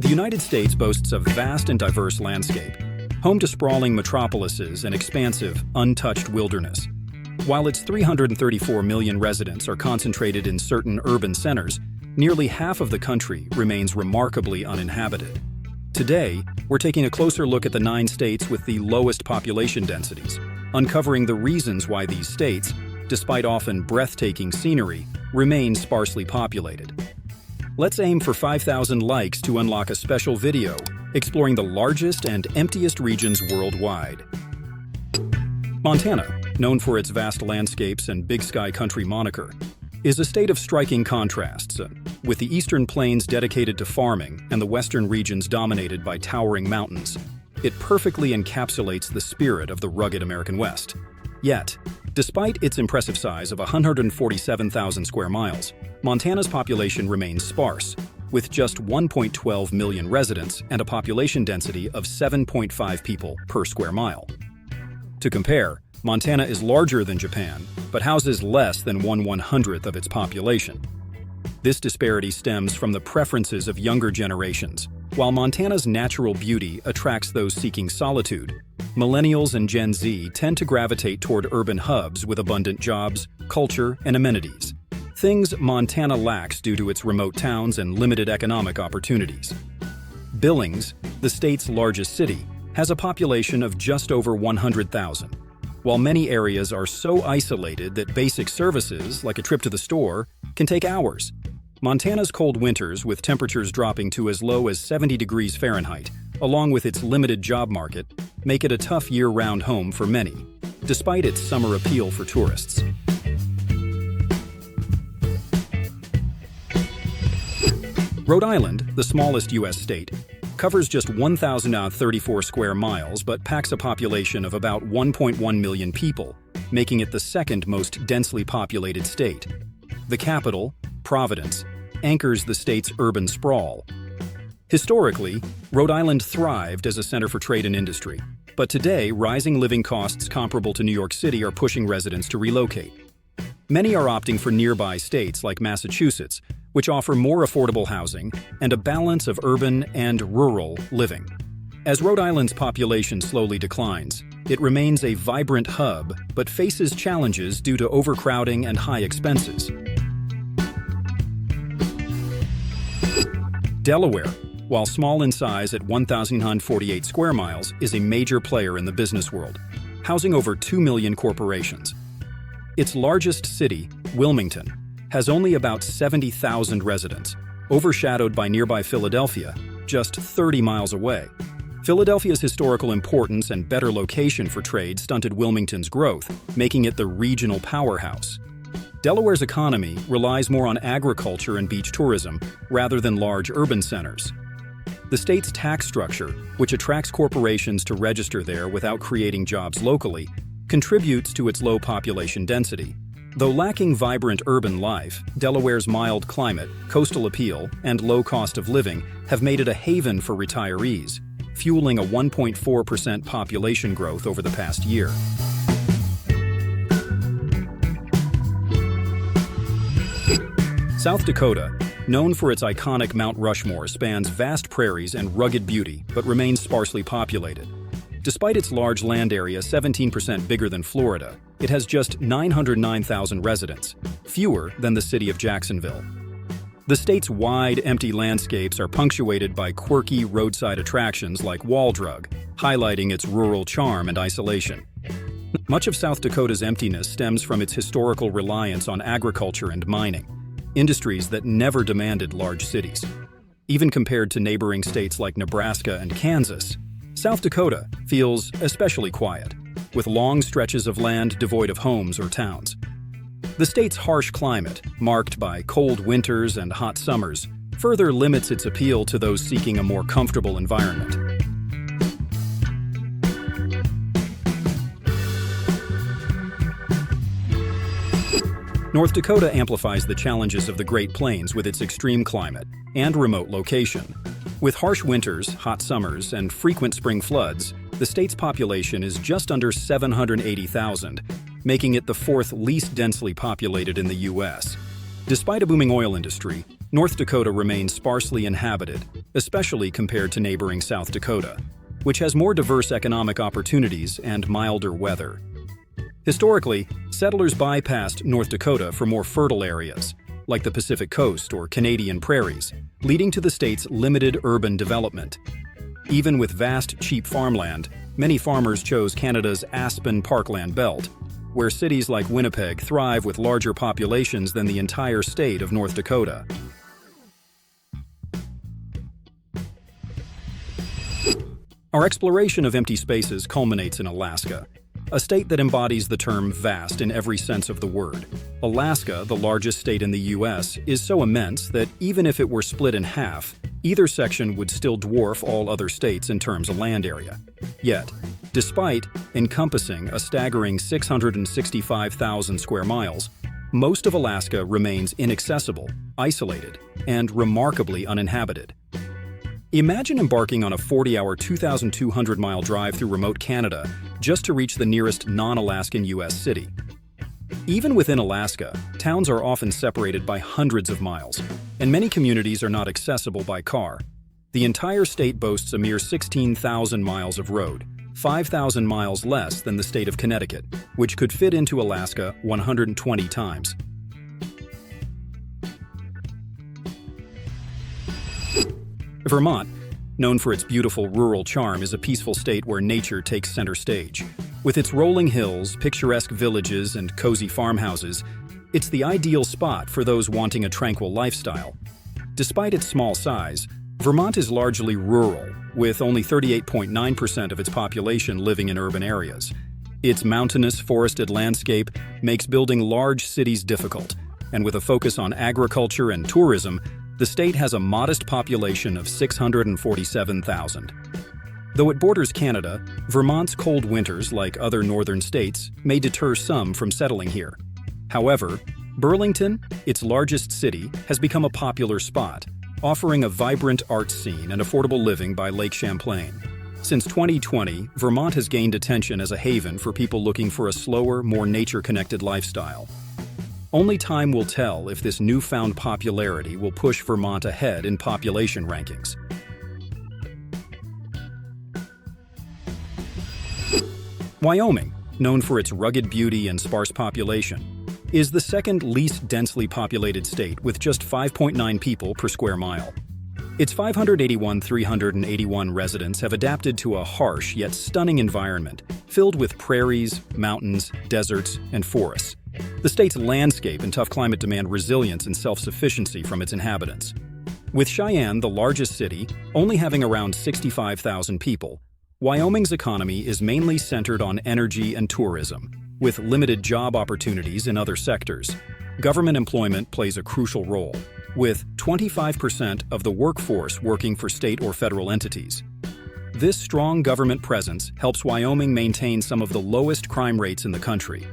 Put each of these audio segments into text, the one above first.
The United States boasts a vast and diverse landscape, home to sprawling metropolises and expansive, untouched wilderness. While its 334 million residents are concentrated in certain urban centers, nearly half of the country remains remarkably uninhabited. Today, we're taking a closer look at the 9 states with the lowest population densities, uncovering the reasons why these states, despite often breathtaking scenery, remain sparsely populated. Let's aim for 5,000 likes to unlock a special video exploring the largest and emptiest regions worldwide. Montana, known for its vast landscapes and Big Sky Country moniker, is a state of striking contrasts, with the eastern plains dedicated to farming and the western regions dominated by towering mountains. It perfectly encapsulates the spirit of the rugged American West. Yet, despite its impressive size of 147,000 square miles, Montana's population remains sparse, with just 1.12 million residents and a population density of 7.5 people per square mile. To compare, Montana is larger than Japan, but houses less than 1/100th of its population. This disparity stems from the preferences of younger generations. While Montana's natural beauty attracts those seeking solitude, millennials and Gen Z tend to gravitate toward urban hubs with abundant jobs, culture, and amenities, things Montana lacks due to its remote towns and limited economic opportunities. Billings, the state's largest city, has a population of just over 100,000. While many areas are so isolated that basic services, like a trip to the store, can take hours. Montana's cold winters, with temperatures dropping to as low as 70 degrees Fahrenheit, along with its limited job market, make it a tough year-round home for many, despite its summer appeal for tourists. Rhode Island, the smallest U.S. state, covers just 1,034 square miles but packs a population of about 1.1 million people, making it the second most densely populated state. The capital, Providence, anchors the state's urban sprawl. Historically, Rhode Island thrived as a center for trade and industry, but today rising living costs comparable to New York City are pushing residents to relocate. Many are opting for nearby states like Massachusetts, which offer more affordable housing and a balance of urban and rural living. As Rhode Island's population slowly declines, it remains a vibrant hub but faces challenges due to overcrowding and high expenses. Delaware, while small in size at 1,948 square miles, is a major player in the business world, housing over 2 million corporations. Its largest city, Wilmington, has only about 70,000 residents, overshadowed by nearby Philadelphia, just 30 miles away. Philadelphia's historical importance and better location for trade stunted Wilmington's growth, making it the regional powerhouse. Delaware's economy relies more on agriculture and beach tourism rather than large urban centers. The state's tax structure, which attracts corporations to register there without creating jobs locally, contributes to its low population density. Though lacking vibrant urban life, Delaware's mild climate, coastal appeal, and low cost of living have made it a haven for retirees, fueling a 1.4% population growth over the past year. South Dakota, known for its iconic Mount Rushmore, spans vast prairies and rugged beauty, but remains sparsely populated. Despite its large land area, 17% bigger than Florida, it has just 909,000 residents, fewer than the city of Jacksonville. The state's wide, empty landscapes are punctuated by quirky roadside attractions like Wall Drug, highlighting its rural charm and isolation. Much of South Dakota's emptiness stems from its historical reliance on agriculture and mining, industries that never demanded large cities. Even compared to neighboring states like Nebraska and Kansas, South Dakota feels especially quiet, with long stretches of land devoid of homes or towns. The state's harsh climate, marked by cold winters and hot summers, further limits its appeal to those seeking a more comfortable environment. North Dakota amplifies the challenges of the Great Plains with its extreme climate and remote location. With harsh winters, hot summers, and frequent spring floods, the state's population is just under 780,000, making it the fourth least densely populated in the U.S. Despite a booming oil industry, North Dakota remains sparsely inhabited, especially compared to neighboring South Dakota, which has more diverse economic opportunities and milder weather. Historically, settlers bypassed North Dakota for more fertile areas, like the Pacific Coast or Canadian prairies, leading to the state's limited urban development. Even with vast, cheap farmland, many farmers chose Canada's Aspen Parkland Belt, where cities like Winnipeg thrive with larger populations than the entire state of North Dakota. Our exploration of empty spaces culminates in Alaska, a state that embodies the term vast in every sense of the word. Alaska, the largest state in the U.S., is so immense that even if it were split in half, either section would still dwarf all other states in terms of land area. Yet, despite encompassing a staggering 665,000 square miles, most of Alaska remains inaccessible, isolated, and remarkably uninhabited. Imagine embarking on a 40-hour, 2,200-mile drive through remote Canada just to reach the nearest non-Alaskan U.S. city. Even within Alaska, towns are often separated by hundreds of miles, and many communities are not accessible by car. The entire state boasts a mere 16,000 miles of road, 5,000 miles less than the state of Connecticut, which could fit into Alaska 120 times. Vermont, known for its beautiful rural charm, is a peaceful state where nature takes center stage. With its rolling hills, picturesque villages, and cozy farmhouses, it's the ideal spot for those wanting a tranquil lifestyle. Despite its small size, Vermont is largely rural, with only 38.9% of its population living in urban areas. Its mountainous, forested landscape makes building large cities difficult, and with a focus on agriculture and tourism, the state has a modest population of 647,000. Though it borders Canada, Vermont's cold winters, like other northern states, may deter some from settling here. However, Burlington, its largest city, has become a popular spot, offering a vibrant arts scene and affordable living by Lake Champlain. Since 2020, Vermont has gained attention as a haven for people looking for a slower, more nature-connected lifestyle. Only time will tell if this newfound popularity will push Vermont ahead in population rankings. Wyoming, known for its rugged beauty and sparse population, is the second least densely populated state with just 5.9 people per square mile. Its 381 residents have adapted to a harsh yet stunning environment filled with prairies, mountains, deserts, and forests. The state's landscape and tough climate demand resilience and self-sufficiency from its inhabitants. With Cheyenne, the largest city, only having around 65,000 people, Wyoming's economy is mainly centered on energy and tourism, with limited job opportunities in other sectors. Government employment plays a crucial role, with 25% of the workforce working for state or federal entities. This strong government presence helps Wyoming maintain some of the lowest crime rates in the country,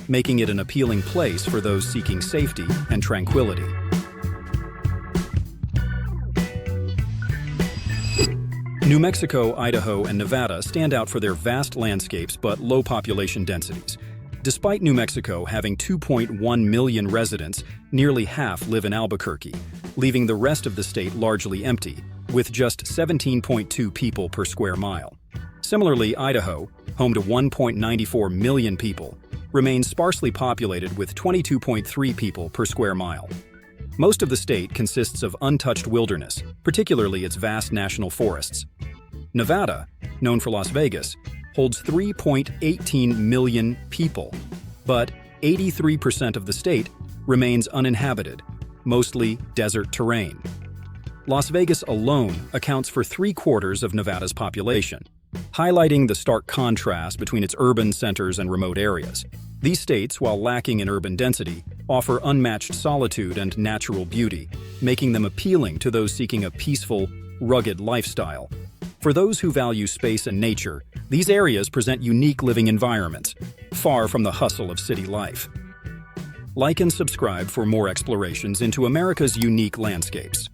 making it an appealing place for those seeking safety and tranquility. New Mexico, Idaho, and Nevada stand out for their vast landscapes but low population densities. Despite New Mexico having 2.1 million residents, nearly half live in Albuquerque, leaving the rest of the state largely empty, with just 17.2 people per square mile. Similarly, Idaho, home to 1.94 million people, remains sparsely populated with 22.3 people per square mile. Most of the state consists of untouched wilderness, particularly its vast national forests. Nevada, known for Las Vegas, holds 3.18 million people, but 83% of the state remains uninhabited, mostly desert terrain. Las Vegas alone accounts for 3/4 of Nevada's population, highlighting the stark contrast between its urban centers and remote areas. These states, while lacking in urban density, offer unmatched solitude and natural beauty, making them appealing to those seeking a peaceful, rugged lifestyle. For those who value space and nature, these areas present unique living environments, far from the hustle of city life. Like and subscribe for more explorations into America's unique landscapes.